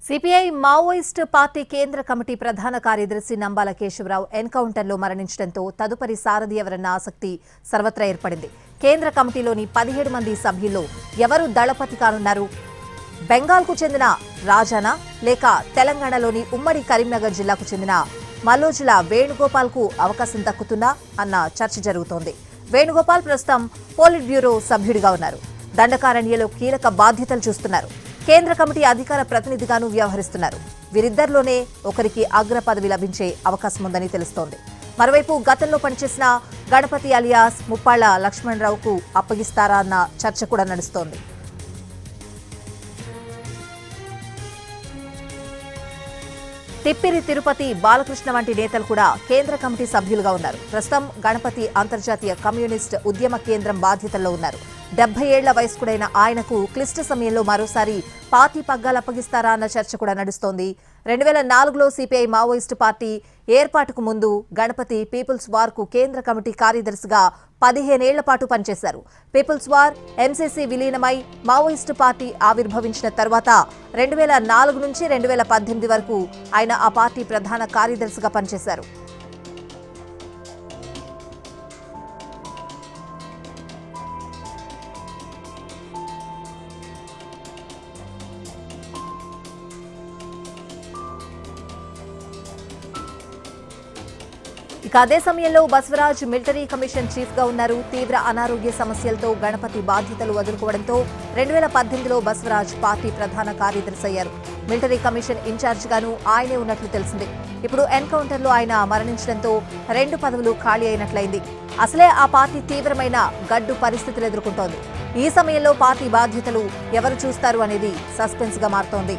CPI Maoist party కేంద్ర committee ప్రధాన కార్యదర్శి నంబాల కేశవరావు ఎన్కౌంటర్లో మరణించడంతో తదుపరి సారథి ఎవరన్న ఆసక్తి సర్వత్రా ఏర్పడింది. కేంద్ర కమిటీలోని 17 మంది సభ్యుల్లో ఎవరు దళపతి కానున్నారు? బెంగాల్కు చెందిన రాజానా లేక తెలంగాణలోని ఉమ్మడి కరీంనగర్ జిల్లాకు చెందిన మల్లోజుల వేణుగోపాల్కు అవకాశం దక్కుతుందా అన్న చర్చ జరుగుతోంది. వేణుగోపాల్ ప్రస్తుతం పోలిట్ బ్యూరో సభ్యుడిగా ఉన్నారు. దండకారణ్యలో కీలక బాధ్యతలు చూస్తున్నారు. కేంద్ర కమిటీ అధికార ప్రతినిధిగాను వ్యవహరిస్తున్నారు. వీరిద్దరిలోనే ఒకరికి అగ్ర పదవి లభించే అవకాశం ఉందని తెలుస్తోంది. మరోవైపు గతంలో పనిచేసిన గణపతి అలియాస్ ముప్పాళ్ల లక్ష్మణరావుకు అప్పగిస్తారా అన్న చర్చ కూడా నడుస్తోంది. తిప్పిరి తిరుపతి బాలకృష్ణ వంటి నేతలు కూడా కేంద్ర కమిటీ సభ్యులుగా ఉన్నారు. ప్రస్తుతం గణపతి అంతర్జాతీయ కమ్యూనిస్ట్ ఉద్యమ కేంద్రం బాధ్యతల్లో ఉన్నారు. 70 ఏళ్ల వయస్కుడైన ఆయనకు క్లిష్ట సమయంలో మరోసారి పార్టీ పగ్గాలు అప్పగిస్తారా అన్న చర్చ కూడా నడుస్తోంది. 2004లో సిపిఐ మావోయిస్టు పార్టీ ఏర్పాటుకు ముందు గణపతి పీపుల్స్ వార్ కు కేంద్ర కమిటీ కార్యదర్శిగా 15 ఏళ్ల పాటు పనిచేశారు. పీపుల్స్ వార్ ఎంసీసీ విలీనమై మావోయిస్టు పార్టీ ఆవిర్భవించిన తర్వాత 2004 నుంచి 2018 వరకు ఆయన ఆ పార్టీ ప్రధాన కార్యదర్శిగా పనిచేశారు. ఇక అదే సమయంలో బసవరాజ్ మిలిటరీ కమిషన్ చీఫ్ గా ఉన్నారు. తీవ్ర అనారోగ్య సమస్యలతో గణపతి బాధ్యతలు వదులుకోవడంతో 2018లో బసవరాజ్ పార్టీ ప్రధాన కార్యదర్శి అయ్యారు. మిలిటరీ కమిషన్ ఇన్ఛార్జ్ గాను ఆయనే ఉన్నట్లు తెలిసింది. ఇప్పుడు ఎన్కౌంటర్లో ఆయన మరణించడంతో 2 పదవులు ఖాళీ అయినట్లయింది. అసలే ఆ పార్టీ తీవ్రమైన గడ్డు పరిస్థితులు ఎదుర్కొంటోంది. ఈ సమయంలో పార్టీ బాధ్యతలు ఎవరు చూస్తారు అనేది సస్పెన్స్ గా మారుతోంది.